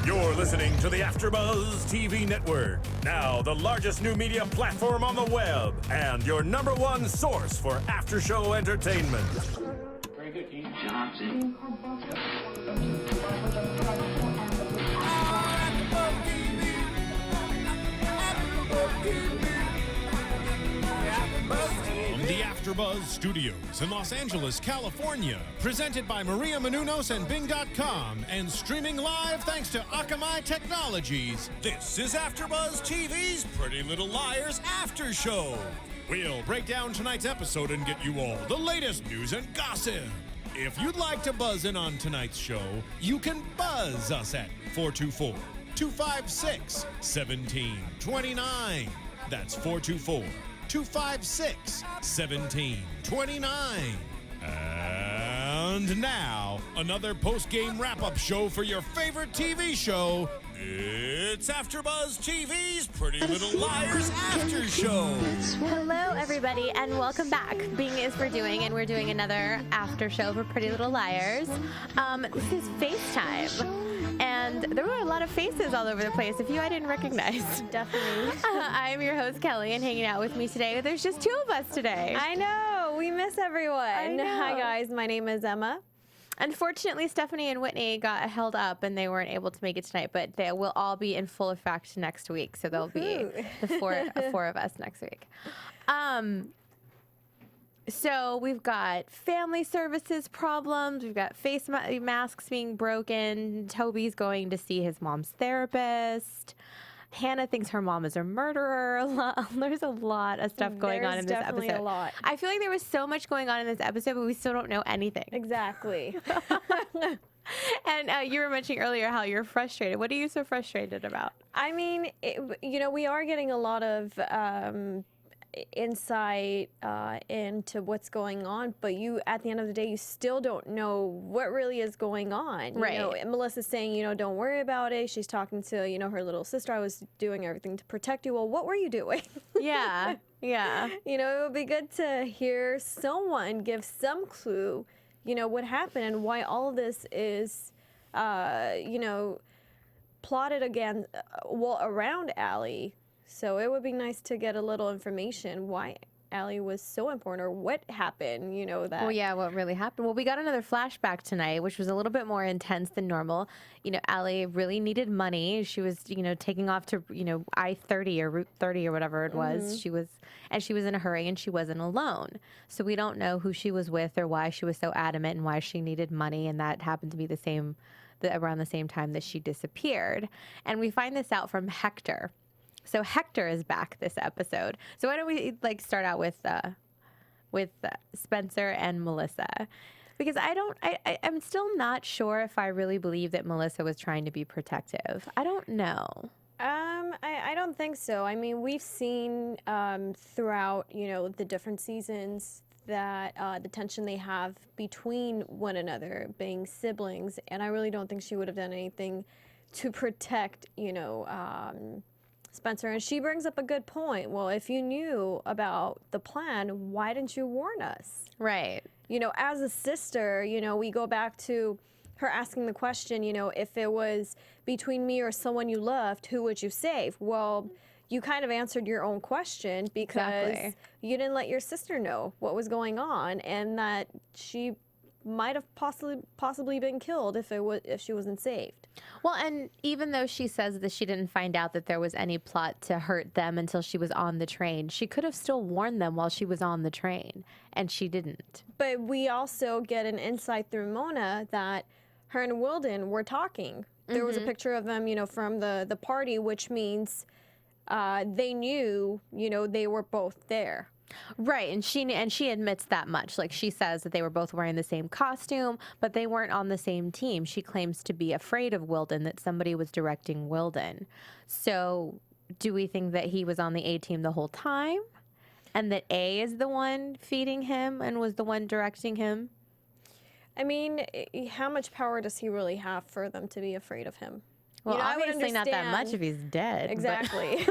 You're listening to the AfterBuzz TV network, now the largest new media platform on the web, and your #1 source for after-show entertainment. Very good, Keith. Johnson. From the AfterBuzz Studios in Los Angeles, California, presented by Maria Menounos and Bing.com, and streaming live thanks to Akamai Technologies, this is AfterBuzz TV's Pretty Little Liars After Show. We'll break down tonight's episode and get you all the latest news and gossip. If you'd like to buzz in on tonight's show, you can buzz us at 424-256-1729. That's 424-256-1729. And now, another post-game wrap-up show for your favorite TV show. It's AfterBuzz TV's Pretty Little Liars After Show. Hello, everybody, and welcome back. Bing is we're doing another after show for Pretty Little Liars. This is FaceTime, and there were a lot of faces all over the place. A few I didn't recognize. Definitely. I'm your host, Kelly, and hanging out with me today, there's just two of us today. I know. We miss everyone. I know. Hi, guys. My name is Emma. Unfortunately, Stephanie and Whitney got held up, and they weren't able to make it tonight, but they will all be in full effect next week, so there'll be the four of us next week. So we've got family services problems. We've got face masks being broken. Toby's going to see his mom's therapist. Hannah thinks her mom is a murderer. There's a lot of stuff going on in this episode. Definitely a lot. I feel like there was so much going on in this episode, but we still don't know anything. Exactly. And you were mentioning earlier how you're frustrated. What are you so frustrated about? I mean, we are getting a lot of insight into what's going on, but at the end of the day, you still don't know what really is going on. Right. You know, Melissa's saying, don't worry about it. She's talking to, her little sister. I was doing everything to protect you. Well, what were you doing? Yeah. It would be good to hear someone give some clue, what happened and why all of this is, plotted again, around Allie. So it would be nice to get a little information why Allie was so important or what happened, that. Well, yeah, what really happened. Well, we got another flashback tonight, which was a little bit more intense than normal. Allie really needed money. She was, taking off to, I-30 or Route 30 or whatever it was. She was in a hurry and she wasn't alone. So we don't know who she was with or why she was so adamant and why she needed money. And that happened to be around the same time that she disappeared. And we find this out from Hector. So Hector is back this episode. So why don't we start out with Spencer and Melissa, because I'm still not sure if I really believe that Melissa was trying to be protective. I don't know. I don't think so. I mean, we've seen throughout the different seasons that the tension they have between one another, being siblings, and I really don't think she would have done anything to protect Spencer. And she brings up a good point. Well, if you knew about the plan, why didn't you warn us? Right. As a sister, we go back to her asking the question, if it was between me or someone you loved, who would you save? Well, you kind of answered your own question because you didn't let your sister know what was going on and that she might have possibly been killed if she wasn't saved. Well, and even though she says that she didn't find out that there was any plot to hurt them until she was on the train, she could have still warned them while she was on the train, and she didn't. But we also get an insight through Mona that her and Wilden were talking. There was a picture of them, from the party, which means they knew, they were both there. Right, and she admits that much. Like, she says that they were both wearing the same costume, but they weren't on the same team. She claims to be afraid of Wilden, that somebody was directing Wilden. So do we think that he was on the A team the whole time? And that A is the one feeding him and was the one directing him? I mean, how much power does he really have for them to be afraid of him? Well, obviously not that much if he's dead. Exactly.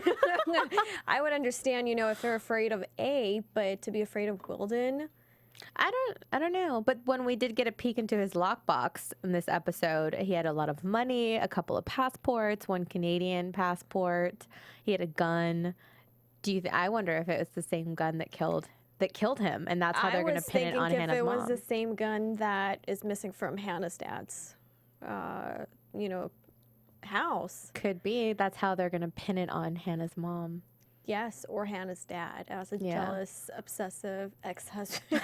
I would understand, if they're afraid of A, but to be afraid of Wilden, I don't know. But when we did get a peek into his lockbox in this episode, he had a lot of money, a couple of passports, one Canadian passport. He had a gun. I wonder if it was the same gun that killed him, and that's how they're going to pin it on Hannah's mom. I was thinking if it was the same gun that is missing from Hannah's dad's, house. Could be. That's how they're going to pin it on Hannah's mom. Yes, or Hannah's dad as a jealous, obsessive ex-husband.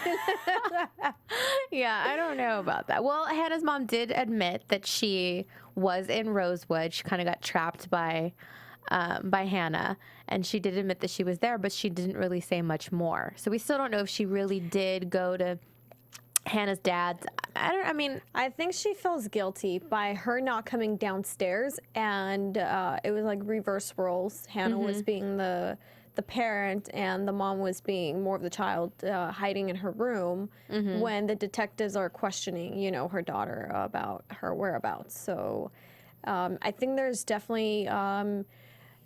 Yeah, I don't know about that. Well, Hannah's mom did admit that she was in Rosewood. She kind of got trapped by Hannah, and she did admit that she was there, but she didn't really say much more. So we still don't know if she really did go to Hannah's dad's. I think she feels guilty by her not coming downstairs, and it was like reverse roles. Hannah was being the parent, and the mom was being more of the child, hiding in her room when the detectives are questioning, her daughter about her whereabouts. So I think there's definitely,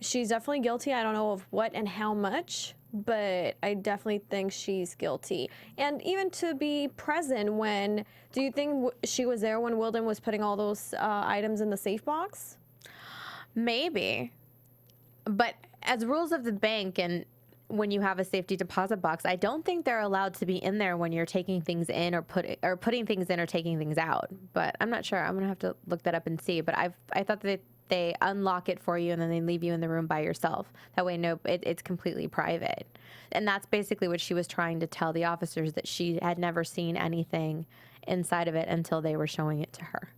she's definitely guilty. I don't know of what and how much, but I definitely think she's guilty. And even to be present when, do you think she was there when Wilden was putting all those items in the safe box? Maybe. But as rules of the bank, and when you have a safety deposit box, I don't think they're allowed to be in there when you're taking things in or putting things in or taking things out. But I'm not sure. I'm going to have to look that up and see. But I thought that they unlock it for you and then they leave you in the room by yourself. That way, it's completely private. And that's basically what she was trying to tell the officers, that she had never seen anything inside of it until they were showing it to her.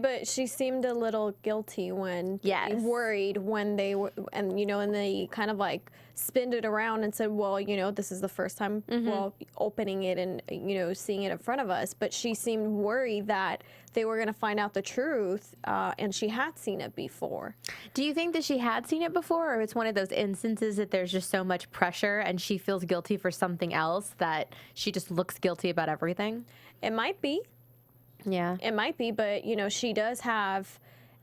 But she seemed a little guilty worried when they were, and they kind of like spinned it around and said, well, this is the first time opening it and, seeing it in front of us. But she seemed worried that they were going to find out the truth, and she had seen it before. Do you think that she had seen it before, or it's one of those instances that there's just so much pressure and she feels guilty for something else that she just looks guilty about everything? It might be. Yeah. It might be, but, she does have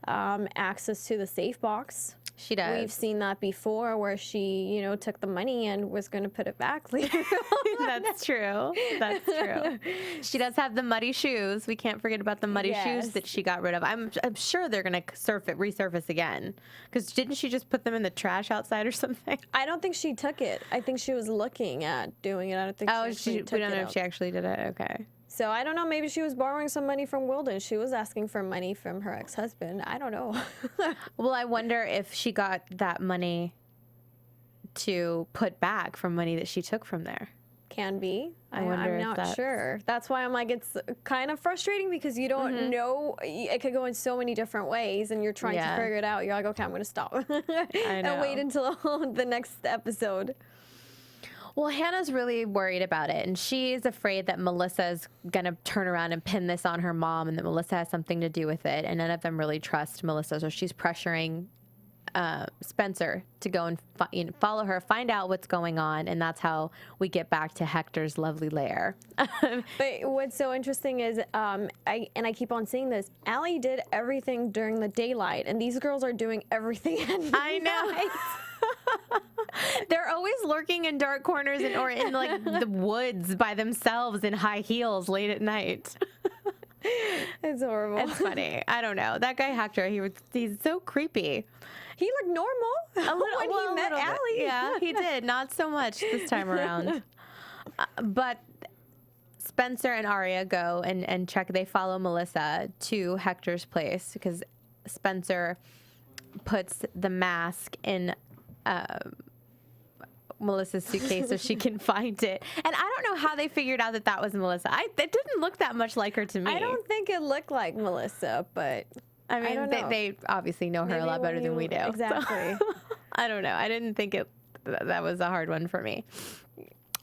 access to the safe box. She does. We've seen that before where she, took the money and was going to put it back later. That's true. That's true. She does have the muddy shoes. We can't forget about the muddy shoes that she got rid of. I'm sure they're going to resurface again. Because didn't she just put them in the trash outside or something? I don't think she took it. I think she was looking at doing it. I don't think she took it. We don't know if she actually did it. Okay. So I don't know. Maybe she was borrowing some money from Wilden. She was asking for money from her ex-husband. I don't know. Well, I wonder if she got that money to put back from money that she took from there. Can be. I'm not sure. That's why I'm like, it's kind of frustrating because you don't know. It could go in so many different ways, and you're trying to figure it out. You're like, okay, I'm going to stop and wait until the next episode. Well, Hannah's really worried about it, and she's afraid that Melissa's going to turn around and pin this on her mom, and that Melissa has something to do with it, and none of them really trust Melissa, so she's pressuring Spencer to go and follow her, find out what's going on, and that's how we get back to Hector's lovely lair. But what's so interesting is, I keep on seeing this, Allie did everything during the daylight, and these girls are doing everything at night. I know. They're always lurking in dark corners or in like the woods by themselves in high heels late at night. It's horrible. It's funny. I don't know. That guy Hector, he's so creepy. He looked normal when he met Allie. Yeah, he did. Not so much this time around. But Spencer and Arya go and check. They follow Melissa to Hector's place because Spencer puts the mask in Melissa's suitcase so she can find it. And I don't know how they figured out that was Melissa. It didn't look that much like her to me. I don't think it looked like Melissa, but I mean, I don't know. They obviously know her a lot better than we do. Exactly. So, I don't know. I didn't think that was a hard one for me.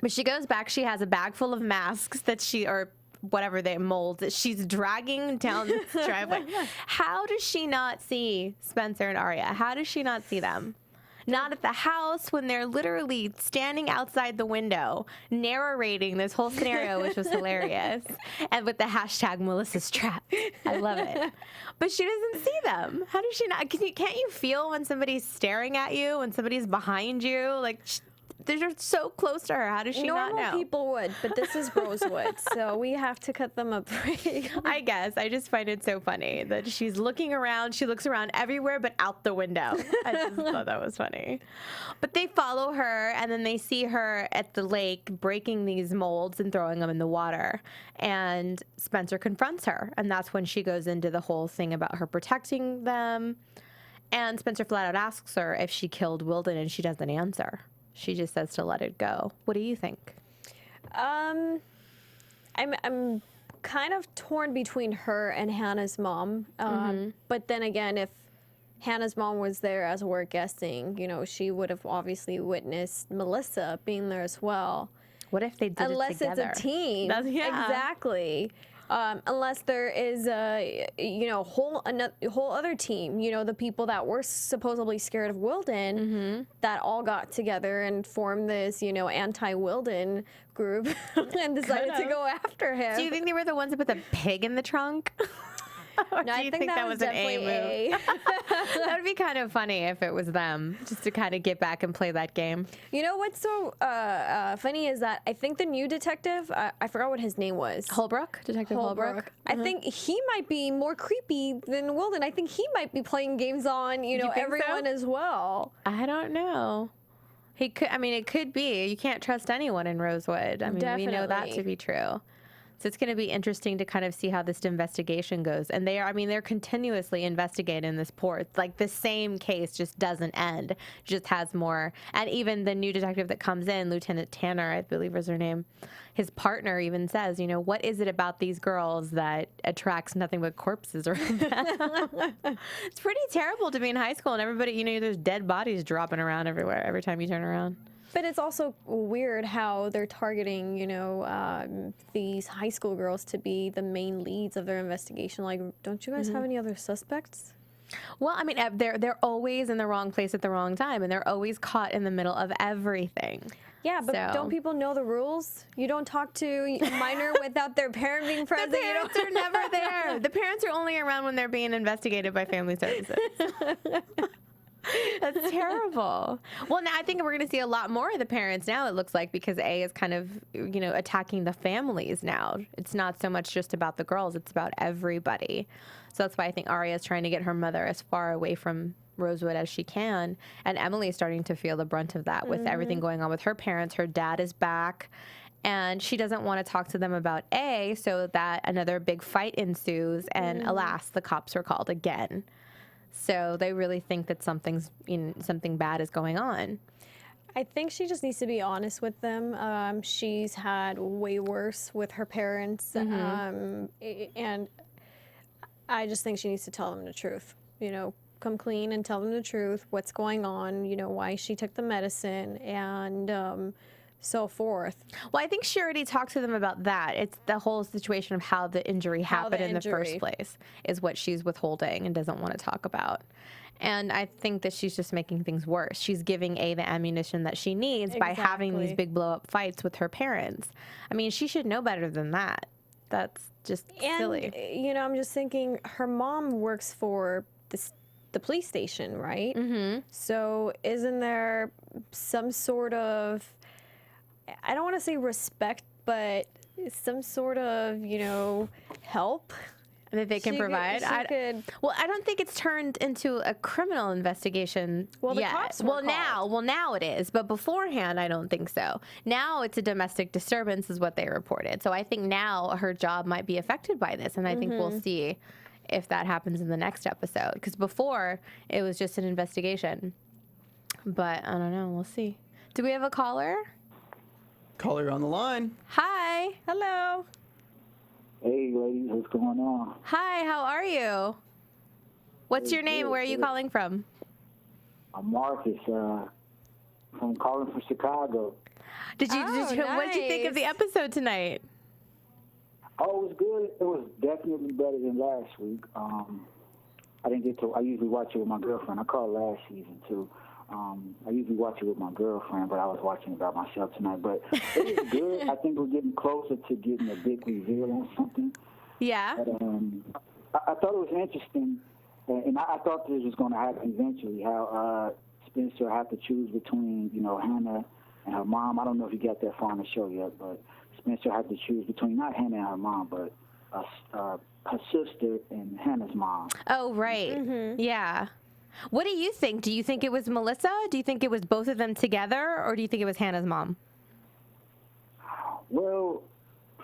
But she goes back. She has a bag full of masks or whatever they mold that she's dragging down this driveway. How does she not see Spencer and Arya? How does she not see them? Not at the house when they're literally standing outside the window narrating this whole scenario, which was hilarious. And with the hashtag Melissa's trapped. I love it. But she doesn't see them. How does she not? Can't you feel when somebody's staring at you, when somebody's behind you? Like, they're so close to her. How does she not Normal know? people would, but this is Rosewood, so we have to cut them a break. I guess. I just find it so funny that she's looking around. She looks around everywhere but out the window. I just thought that was funny. But they follow her, and then they see her at the lake breaking these molds and throwing them in the water. And Spencer confronts her, and that's when she goes into the whole thing about her protecting them. And Spencer flat out asks her if she killed Wilden, and she doesn't answer. She just says to let it go. What do you think? I'm kind of torn between her and Hannah's mom. But then again, if Hannah's mom was there as we're guessing, you know, she would have obviously witnessed Melissa being there as well. What if they did Unless it together? it's a team. Yeah. Exactly. Unless there is a, you know, whole other team, you know, the people that were supposedly scared of Wilden that all got together and formed this, you know, anti-Wilden group and decided to go after him. Do you think they were the ones that put the pig in the trunk? Or No, do I you think that was an definitely A move? That would be kind of funny if it was them, just to kind of get back and play that game. You know what's so funny is that I think the new detective, I forgot what his name was. Holbrook? Detective Holbrook? I think he might be more creepy than Wilden. I think he might be playing games on, you know, think so? everyone as well. I don't know. He could. I mean, it could be. You can't trust anyone in Rosewood. I mean, we know that Definitely. to be true. So it's going to be interesting to kind of see how this investigation goes. And they're continuously investigating this port. Like the same case just doesn't end, just has more. And even the new detective that comes in, Lieutenant Tanner, I believe is her name, his partner even says, you know, what is it about these girls that attracts nothing but corpses around them? It's pretty terrible to be in high school and everybody, you know, there's dead bodies dropping around everywhere every time you turn around. But it's also weird how they're targeting, you know, these high school girls to be the main leads of their investigation. Like, don't you guys have any other suspects? Well, I mean, they're always in the wrong place at the wrong time, and they're always caught in the middle of everything. Yeah, but So- don't people know the rules? You don't talk to a minor without their parent being present. The parents are never there. The parents are only around when they're being investigated by family services. That's terrible. Well, now I think we're going to see a lot more of the parents now, it looks like, because A is kind of, you know, attacking the families now. It's not so much just about the girls, it's about everybody. So that's why I think Aria is trying to get her mother as far away from Rosewood as she can. And Emily is starting to feel the brunt of that with everything going on with her parents. Her dad is back. And she doesn't want to talk to them about A, so that another big fight ensues. And alas, the cops are called again. So they really think that something bad is going on. I think she just needs to be honest with them. She's had way worse with her parents, and I just think she needs to tell them the truth. You know, come clean and tell them the truth, what's going on, you know, why she took the medicine, and so forth. Well, I think she already talked to them about that. It's the whole situation of how the injury happened in the first injury. place is what she's withholding and doesn't want to talk about. And I think that she's just making things worse. She's giving A the ammunition that she needs by having these Exactly. big blow-up fights with her parents. I mean, she should know better than that. That's just silly. And, you know, I'm just thinking her mom works for the police station, right? Mm-hmm. So isn't there some sort of, I don't want to say respect, but some sort of, you know, help That they can she provide. could- Well, I don't think it's turned into a criminal investigation Well, the yet. cops were Now it is, but beforehand, I don't think so. Now it's a domestic disturbance, is what they reported. So I think now her job might be affected by this, and I think we'll see if that happens in the next episode. Because before it was just an investigation, but I don't know. We'll see. Do we have a caller? Caller on the line. Hi. Hello. Hey, ladies, what's going on? Hi. How are you? What's your name? Where are you calling from? I'm Marcus. I'm calling from Chicago. What did you think of the nice. episode tonight? Oh, it was good. It was definitely better than last week. I didn't get to. I usually watch it with my girlfriend. I called last season too. I usually watch it with my girlfriend, but I was watching it by myself tonight. But it was good. I think we're getting closer to getting a big reveal on something. Yeah. But I thought it was interesting, and I thought this was going to happen eventually. How Spencer had to choose between, you know, Hannah and her mom. I don't know if you got that far on the show yet, but Spencer had to choose between not Hannah and her mom, but her sister and Hannah's mom. Oh, right. Yeah. What do you think? Do you think it was Melissa? Do you think it was both of them together, or do you think it was Hannah's mom? Well,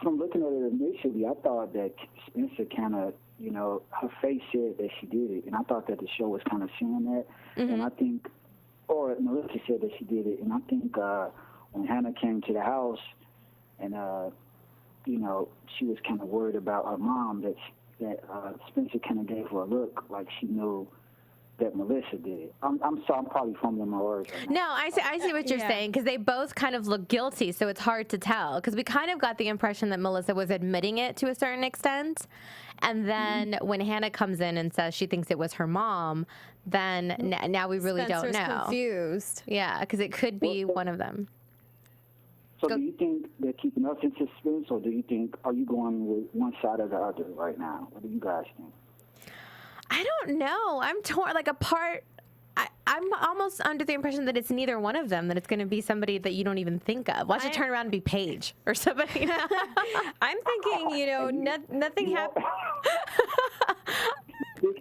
from looking at it initially, I thought that Spencer kind of, her face said that she did it, and I thought that the show was kind of showing that. And I think, or Melissa said that she did it, and I think when Hannah came to the house and, she was kind of worried about her mom, that Spencer kind of gave her a look like she knew that Melissa did. I'm sorry, I'm probably fumbling my words right now. No, I see what you're saying, because they both kind of look guilty, so it's hard to tell. Because we kind of got the impression that Melissa was admitting it to a certain extent, and then when Hannah comes in and says she thinks it was her mom, then now we really Spencer's don't know. confused. Yeah, because it could be one of them. So do you think they're keeping us in suspense, or do you think, are you going with one side or the other right now? What do you guys think? I don't know. I'm torn. Like, I'm almost under the impression that it's neither one of them, that it's going to be somebody that you don't even think of. Watch it turn around and be Paige or somebody. I'm thinking, nothing happened.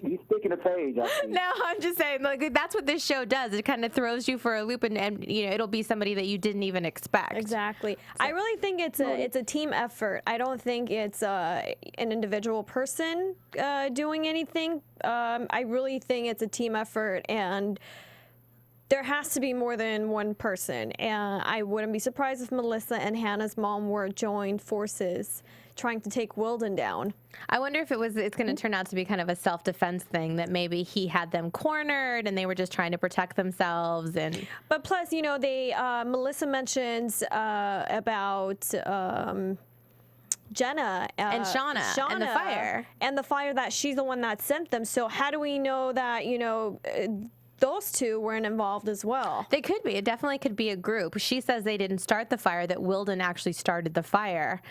He's sticking a page. No, I'm just saying, like, that's what this show does. It kind of throws you for a loop, and it'll be somebody that you didn't even expect. Exactly. So, I really think it's a team effort. I don't think it's an individual person doing anything. I really think it's a team effort, and there has to be more than one person. And I wouldn't be surprised if Melissa and Hannah's mom were joined forces trying to take Wilden down. I wonder if it's going to turn out to be kind of a self-defense thing, that maybe he had them cornered and they were just trying to protect themselves. But plus, Melissa mentions about Jenna and Shauna and the fire. And the fire, that she's the one that sent them. So how do we know that, those two weren't involved as well? They could be. It definitely could be a group. She says they didn't start the fire, that Wilden actually started the fire,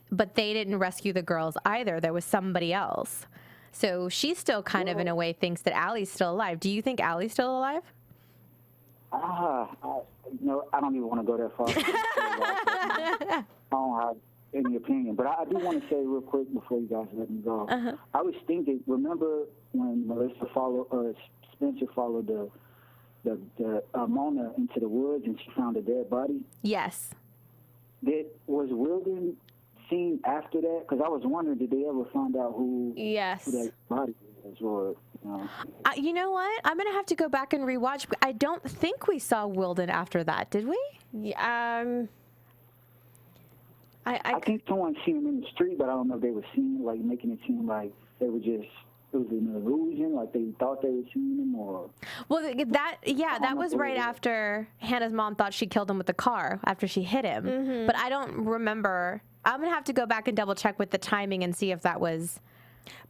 but they didn't rescue the girls either. There was somebody else. So she still kind of, in a way, thinks that Allie's still alive. Do you think Allie's still alive? I don't even want to go that far. I don't have any opinion, but I do want to say real quick before you guys let me go. I was thinking, remember when Spencer followed the Mona into the woods and she found a dead body? Yes. Was Wilden seen after that? Because I was wondering, did they ever find out who that body was? Or, you know what? I'm going to have to go back and rewatch. I don't think we saw Wilden after that, did we? Yeah, I think someone seen him in the street, but I don't know if they were seeing, like, making it seem like they were just, it was an illusion, like they thought they were seeing him, or... Well, that was right after Hannah's mom thought she killed him with the car, after she hit him. But I don't remember. I'm going to have to go back and double check with the timing and see if that was...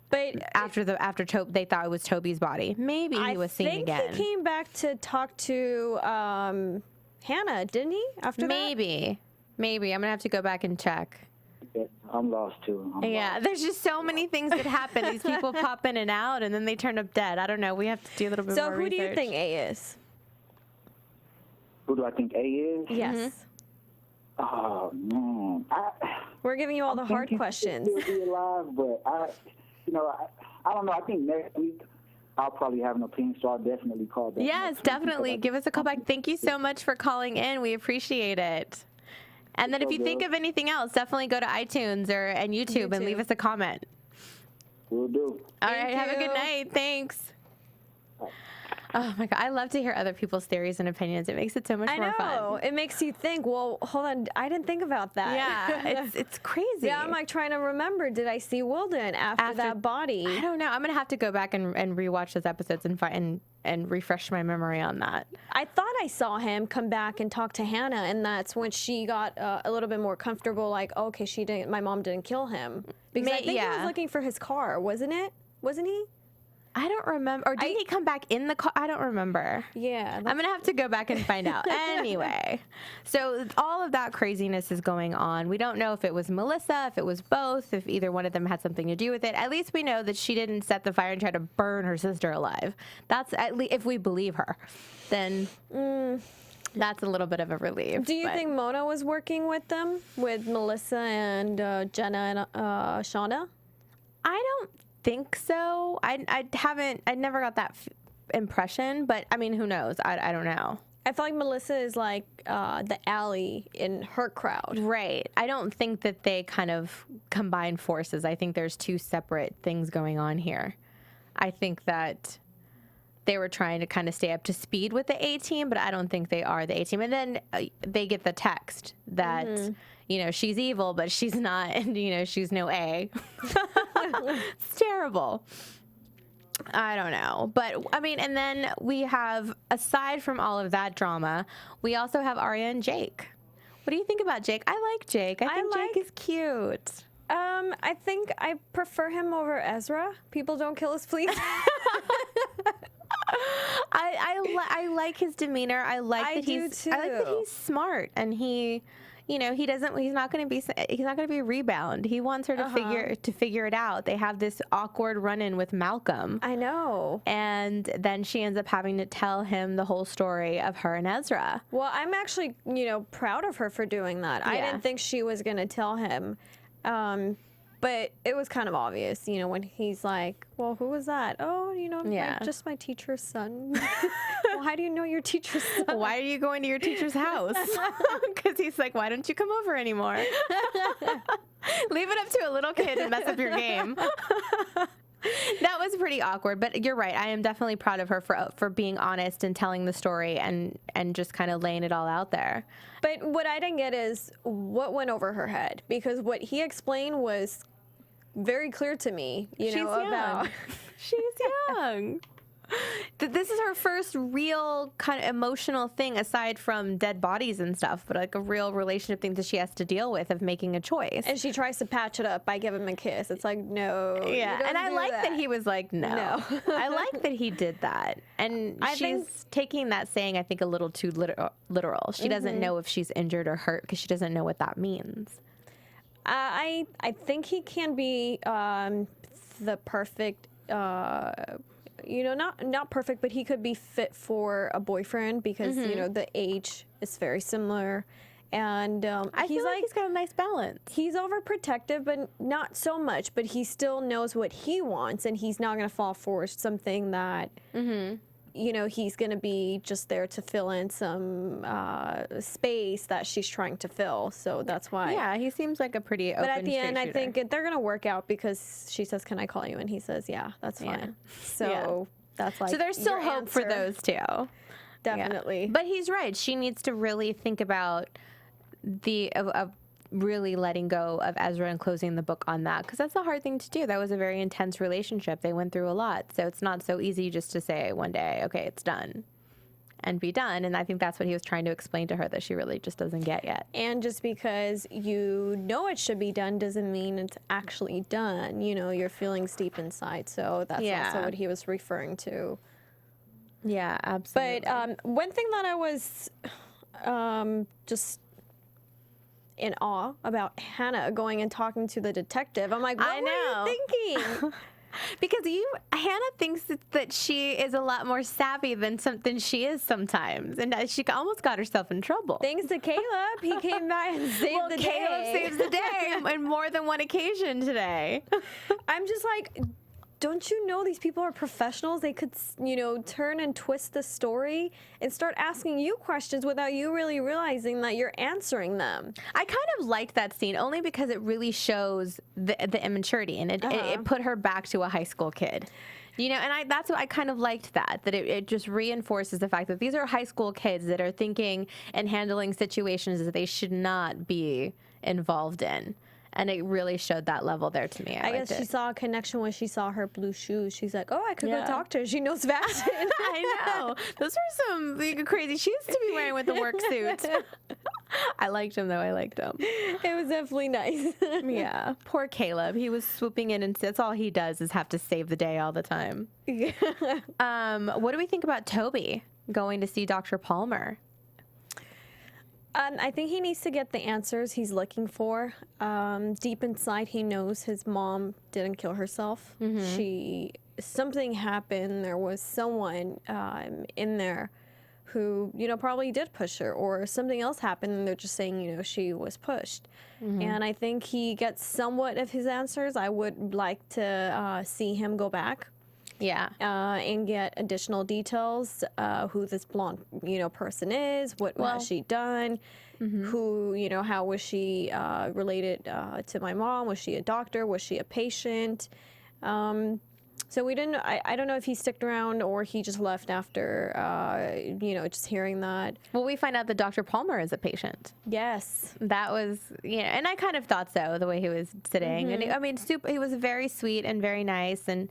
But after they thought it was Toby's body. Maybe he was seen again. I think he came back to talk to Hannah, didn't he, after that? Maybe. I'm going to have to go back and check. I'm lost, too. There's just so many things that happen. These people pop in and out, and then they turn up dead. I don't know. We have to do a little bit more research. So who do you think A is? Who do I think A is? Yes. Oh, man. We're giving you all the hard questions. He'll be alive, but I don't know. I think next week I'll probably have an opinion, so I'll definitely call back. Yes, definitely. Give us a call back. Thank you so much for calling in. We appreciate it. And then if you think of anything else, definitely go to iTunes and YouTube and leave us a comment. Will do. All right, have a good night. Thanks. Oh my God, I love to hear other people's theories and opinions. It makes it so much more fun. I know. It makes you think, well, hold on, I didn't think about that. Yeah, it's crazy. Yeah, I'm like trying to remember, did I see Wilden after that body? I don't know. I'm going to have to go back and rewatch those episodes and refresh my memory on that. I thought I saw him come back and talk to Hannah, and that's when she got a little bit more comfortable, like, okay, my mom didn't kill him. Because I think he was looking for his car, wasn't he? I don't remember. Or did he come back in the car? I don't remember. Yeah. I'm going to have to go back and find out. Anyway, so all of that craziness is going on. We don't know if it was Melissa, if it was both, if either one of them had something to do with it. At least we know that she didn't set the fire and try to burn her sister alive. That's at least, if we believe her, then... That's a little bit of a relief. Do you but- think Mona was working with them, with Melissa and Jenna and Shauna? I don't think so. I never got that impression, but I mean, who knows? I don't know. I feel like Melissa is like the Allie in her crowd. Right. I don't think that they kind of combine forces. I think there's two separate things going on here. I think that they were trying to kind of stay up to speed with the A team, but I don't think they are the A team. And then they get the text that, you know, she's evil, but she's not, and, you know, she's no A. It's terrible. I don't know. But, I mean, and then we have, aside from all of that drama, we also have Arya and Jake. What do you think about Jake? I like Jake. I think Jake is cute. I think I prefer him over Ezra. People don't kill us, please. I like his demeanor. I like that he's smart, and he, you know, he's not going to be a rebound. He wants her to figure it out. They have this awkward run-in with Malcolm. I know. And then she ends up having to tell him the whole story of her and Ezra. Well, I'm actually, you know, proud of her for doing that. I didn't think she was going to tell him. But it was kind of obvious, you know, when he's like, well, who was that? Oh, you know, just my teacher's son. Well, how do you know your teacher's son? Why are you going to your teacher's house? Because he's like, why don't you come over anymore? Leave it up to a little kid to mess up your game. That was pretty awkward, but you're right. I am definitely proud of her for being honest and telling the story and just kind of laying it all out there. But what I didn't get is what went over her head, because what he explained was very clear to me, you know, about... She's young. This is her first real kind of emotional thing, aside from dead bodies and stuff, but like a real relationship thing that she has to deal with of making a choice. And she tries to patch it up by giving him a kiss. It's like, no. Yeah, and I like that he was like, no. I like that he did that. And she's taking that saying, I think, a little too literal. She doesn't know if she's injured or hurt because she doesn't know what that means. I think he can be the perfect... you know, not perfect, but he could be fit for a boyfriend because, you know, the age is very similar. And I feel like he's got a nice balance. He's overprotective, but not so much. But he still knows what he wants, and he's not going to fall for something that, you know, he's going to be just there to fill in some space that she's trying to fill. So that's why. Yeah, he seems like a pretty open, but at the end, I shooter. think they're going to work out because she says, can I call you? And he says, yeah, that's fine. So that's like, so there's still your hope for answer. those two. Definitely. Yeah. But he's right. She needs to really think about of really letting go of Ezra and closing the book on that, because that's a hard thing to do. That was a very intense relationship. They went through a lot. So it's not so easy just to say one day, okay, it's done and be done. And I think that's what he was trying to explain to her that she really just doesn't get yet. And just because you know it should be done doesn't mean it's actually done. You know, your feelings deep inside. So that's also what he was referring to. Yeah, absolutely. But one thing that I was just in awe about Hannah going and talking to the detective. I'm like, what were you thinking? Because Hannah thinks that she is a lot more savvy than she is sometimes, and she almost got herself in trouble. Thanks to Caleb, he came back and saved the day. Caleb saves the day on more than one occasion today. I'm just like, don't you know these people are professionals? They could, you know, turn and twist the story and start asking you questions without you really realizing that you're answering them. I kind of liked that scene only because it really shows the immaturity, and it put her back to a high school kid. You know, and that's what I kind of liked, that it just reinforces the fact that these are high school kids that are thinking and handling situations that they should not be involved in. And it really showed that level there to me. I guess she saw a connection when she saw her blue shoes. She's like, oh, I could go talk to her. She knows fashion. I know. Those were some crazy shoes to be wearing with the work suit. I liked him, though. I liked him. It was definitely nice. Yeah. Poor Caleb. He was swooping in, and that's all he does is have to save the day all the time. What do we think about Toby going to see Dr. Palmer? I think he needs to get the answers he's looking for. Deep inside, he knows his mom didn't kill herself. Something happened. There was someone in there who, probably did push her, or something else happened and they're just saying, she was pushed. And I think he gets somewhat of his answers. I would like to see him go back. Yeah. And get additional details, who this blonde, person is, what has she done, who, how was she related to my mom? Was she a doctor? Was she a patient? So we didn't, I don't know if he stuck around or he just left after, just hearing that. Well, we find out that Dr. Palmer is a patient. Yes. That was, and I kind of thought so, the way he was sitting. And he was very sweet and very nice and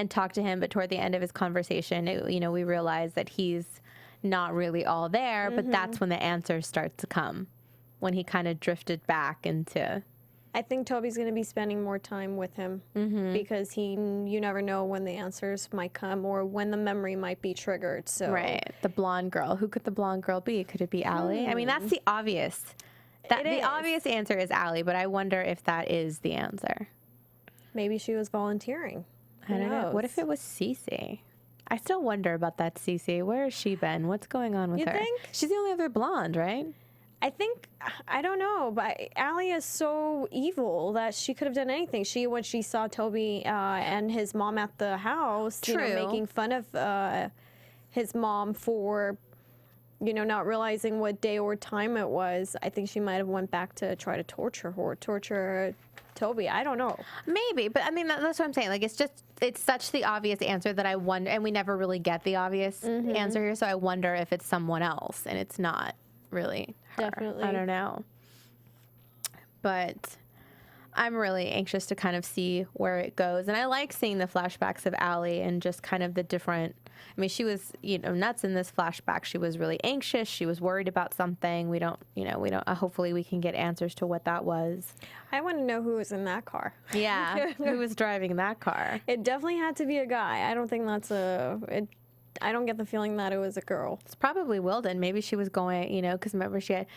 talked to him. But toward the end of his conversation, we realized that he's not really all there. But that's when the answers start to come, when he kind of drifted back into... I think Toby's going to be spending more time with him because you never know when the answers might come or when the memory might be triggered. So right, the blonde girl. Who could the blonde girl be? Could it be Allie? I mean, that's the obvious. The obvious answer is Allie, but I wonder if that is the answer. Maybe she was volunteering. I don't know. What if it was Cece? I still wonder about that Cece. Where has she been? What's going on with her? Think? She's the only other blonde, right? I don't know, but Allie is so evil that she could have done anything. When she saw Toby and his mom at the house, making fun of his mom for, not realizing what day or time it was, I think she might have went back to try to torture Toby. I don't know. Maybe, but I mean, that's what I'm saying. Like, it's such the obvious answer that I wonder, and we never really get the obvious answer here, so I wonder if it's someone else, and it's not really her. Definitely. I don't know. But I'm really anxious to kind of see where it goes. And I like seeing the flashbacks of Allie and just kind of the different, I mean, she was, nuts in this flashback. She was really anxious. She was worried about something. We don't, hopefully we can get answers to what that was. I want to know who was in that car. Yeah. Who was driving that car? It definitely had to be a guy. I don't think I don't get the feeling that it was a girl. It's probably Wilden. Maybe she was going, because remember she had,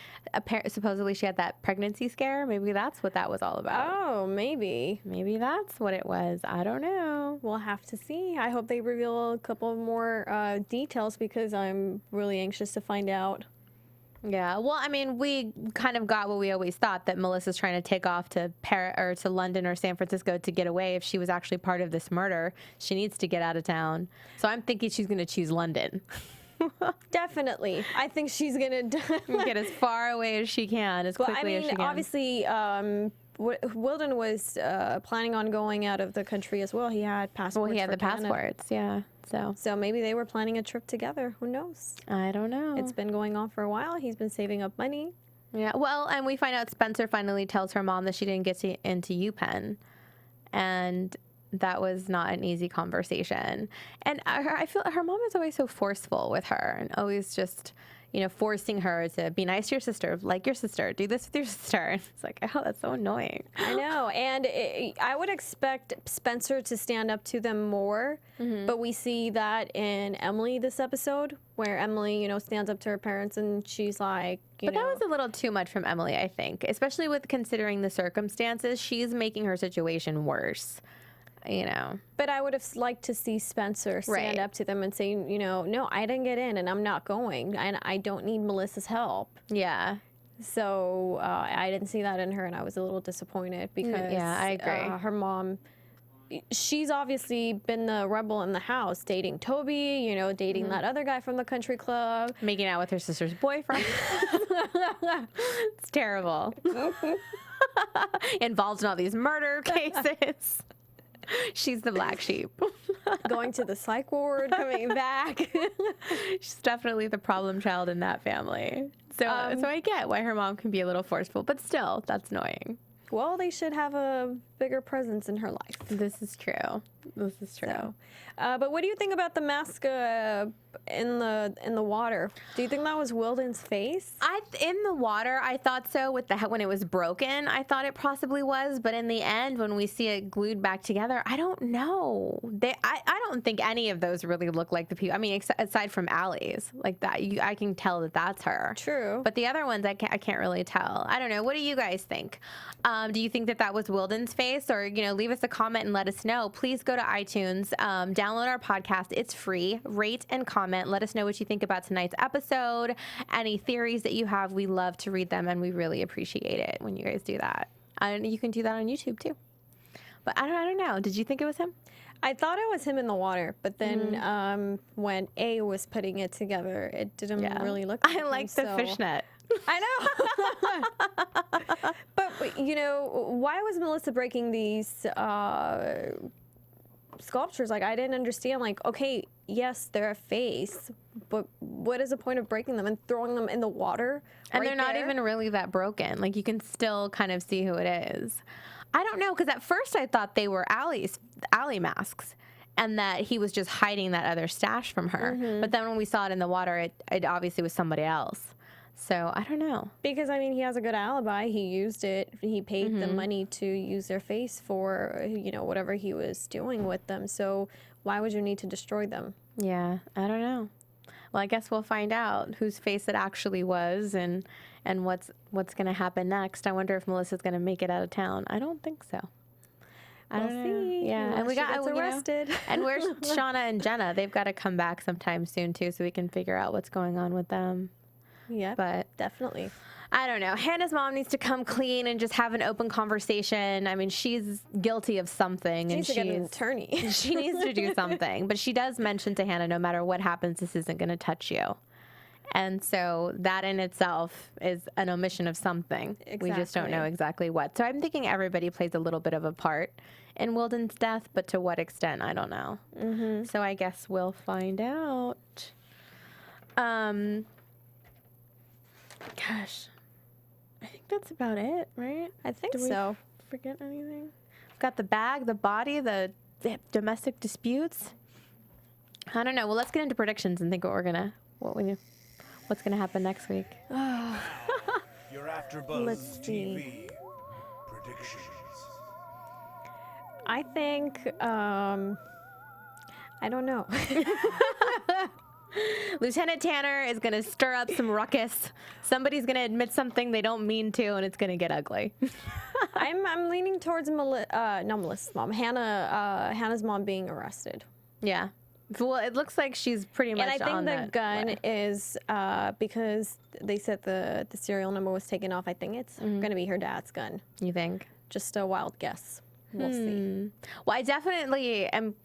supposedly she had that pregnancy scare. Maybe that's what that was all about. Oh, maybe. Maybe that's what it was. I don't know. We'll have to see. I hope they reveal a couple more details because I'm really anxious to find out. Yeah, well, I mean, we kind of got what we always thought, that Melissa's trying to take off to Paris or to London or San Francisco to get away. If she was actually part of this murder, she needs to get out of town. So I'm thinking she's going to choose London. Definitely. I think she's going to get as far away as she can, as quickly as she can. Obviously, Wilden was planning on going out of the country as well. He had passports. Well, he had the passports, yeah. So maybe they were planning a trip together. Who knows? I don't know. It's been going on for a while. He's been saving up money. Yeah. Well, and we find out Spencer finally tells her mom that she didn't get into UPenn, and that was not an easy conversation. And I feel her mom is always so forceful with her, and always just, forcing her to be nice to your sister, like your sister, do this with your sister. It's like, oh, that's so annoying. I know. And I would expect Spencer to stand up to them more, but we see that in Emily this episode, where Emily, stands up to her parents and she's like, But that was a little too much from Emily, I think, especially with considering the circumstances. She's making her situation worse. But I would have liked to see Spencer stand up to them and say, no, I didn't get in and I'm not going and I don't need Melissa's help. Yeah. So I didn't see that in her and I was a little disappointed because I agree. Her mom, she's obviously been the rebel in the house, dating Toby, dating that other guy from the country club. Making out with her sister's boyfriend. It's terrible. Involved in all these murder cases. She's the black sheep. Going to the psych ward, coming back. She's definitely the problem child in that family. So I get why her mom can be a little forceful, but still, that's annoying. Well, they should have a bigger presence in her life. This is true. But what do you think about the mask in the water? Do you think that was Wilden's face? In the water, I thought so. When it was broken, I thought it possibly was. But in the end, when we see it glued back together, I don't know. I don't think any of those really look like the people. I mean, aside from Allie's, like that, I can tell that that's her. True. But the other ones, I can't really tell. I don't know. What do you guys think? Do you think that was Wilden's face? face or, leave us a comment and let us know, please go to iTunes, download our podcast. It's free. Rate and comment. Let us know what you think about tonight's episode. Any theories that you have, we love to read them, and we really appreciate it when you guys do that. And you can do that on YouTube too. But I don't know. Did you think it was him? I thought it was him in the water, but then when A was putting it together, it didn't really look like I like the fishnet. I know. But, why was Melissa breaking these sculptures? Like, I didn't understand. Like, okay, yes, they're a face, but what is the point of breaking them and throwing them in the water? And they're not even really that broken. Like, you can still kind of see who it is. I don't know, because at first I thought they were Allie masks and that he was just hiding that other stash from her. But then when we saw it in the water, it obviously was somebody else. So I don't know. Because, he has a good alibi. He used it. He paid the money to use their face for, whatever he was doing with them. So why would you need to destroy them? Yeah, I don't know. Well, I guess we'll find out whose face it actually was and what's going to happen next. I wonder if Melissa's going to make it out of town. I don't think so. We'll see. Yeah, and we got arrested. And where's Shauna and Jenna? They've got to come back sometime soon too, so we can figure out what's going on with them. Yeah, but definitely. I don't know. Hannah's mom needs to come clean and just have an open conversation. I mean, she's guilty of something. She needs to get an attorney. She needs to do something. But she does mention to Hannah, no matter what happens, this isn't going to touch you. And so that in itself is an omission of something. Exactly. We just don't know exactly what. So I'm thinking everybody plays a little bit of a part in Wilden's death, but to what extent, I don't know. So I guess we'll find out. Gosh, I think that's about it, right? I think Did so. we forget anything? We've got the bag, the body, the domestic disputes. I don't know. Well, let's get into predictions and think what's gonna happen next week. Your AfterBuzz Let's TV predictions. I think, I don't know. Lieutenant Tanner is going to stir up some ruckus. Somebody's going to admit something they don't mean to, and it's going to get ugly. I'm leaning towards not Melissa's mom, Hannah's mom being arrested. Yeah. Well, it looks like she's pretty much on And I think that the gun way. is, because they said the serial number was taken off, I think it's going to be her dad's gun. You think? Just a wild guess. We'll see. Well, I definitely am.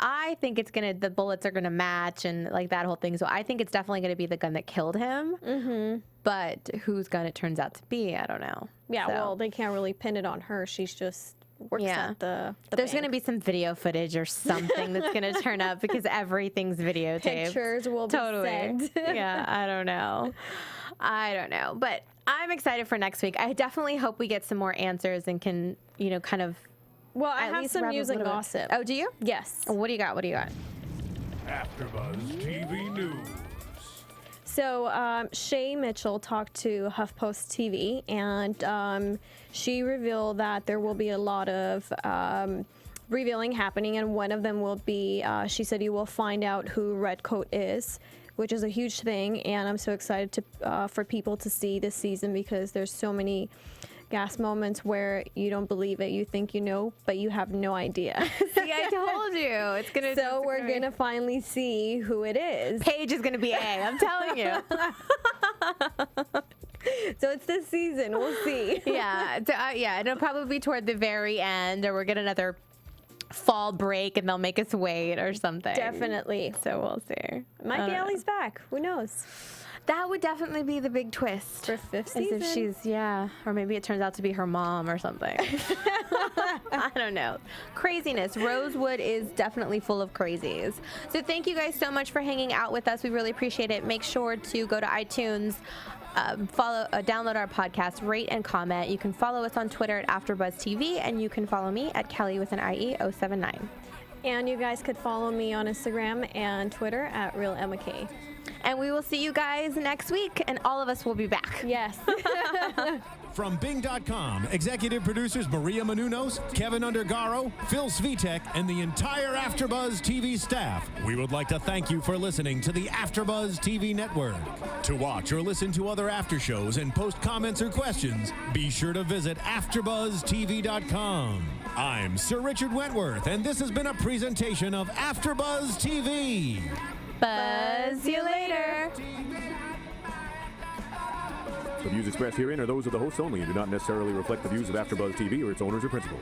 I think the bullets are going to match and like that whole thing. So I think it's definitely going to be the gun that killed him. But whose gun it turns out to be, I don't know. Yeah, So- well, they can't really pin it on her. She's just works at the There's going to bank. be some video footage or something that's going to turn up because everything's videotaped. Pictures will be sent. Yeah, I don't know. But I'm excited for next week. I definitely hope we get some more answers and can, kind of. Well, I at have least some wrap a news and little bit- gossip. Oh, do you? Yes. What do you got? AfterBuzz TV News. So Shay Mitchell talked to HuffPost TV, and she revealed that there will be a lot of revealing happening, and one of them will be, she said, you will find out who Redcoat is, which is a huge thing, and I'm so excited for people to see this season because there's so many gas moments where you don't believe it, you think you know, but you have no idea. See, I told you. It's gonna. So we're gonna finally see who it is. Paige is gonna be A. I'm telling you. So it's this season. We'll see. Yeah. It'll probably be toward the very end, or we'll get another fall break, and they'll make us wait or something. Definitely. So we'll see. Might be Allie's back. Who knows? That would definitely be the big twist. For fifth As season. if she's, or maybe it turns out to be her mom or something. I don't know. Craziness. Rosewood is definitely full of crazies. So thank you guys so much for hanging out with us. We really appreciate it. Make sure to go to iTunes, download our podcast, rate and comment. You can follow us on Twitter at AfterBuzz TV, and you can follow me at Kellie with an IE 079. And you guys could follow me on Instagram and Twitter at RealEmmaK. And we will see you guys next week, and all of us will be back. Yes. From Bing.com, executive producers Maria Menounos, Kevin Undergaro, Phil Svitek, and the entire AfterBuzz TV staff, we would like to thank you for listening to the AfterBuzz TV network. To watch or listen to other after shows and post comments or questions, be sure to visit AfterBuzzTV.com. I'm Sir Richard Wentworth, and this has been a presentation of AfterBuzz TV. Buzz you later. The views expressed herein are those of the hosts only and do not necessarily reflect the views of AfterBuzz TV or its owners or principals.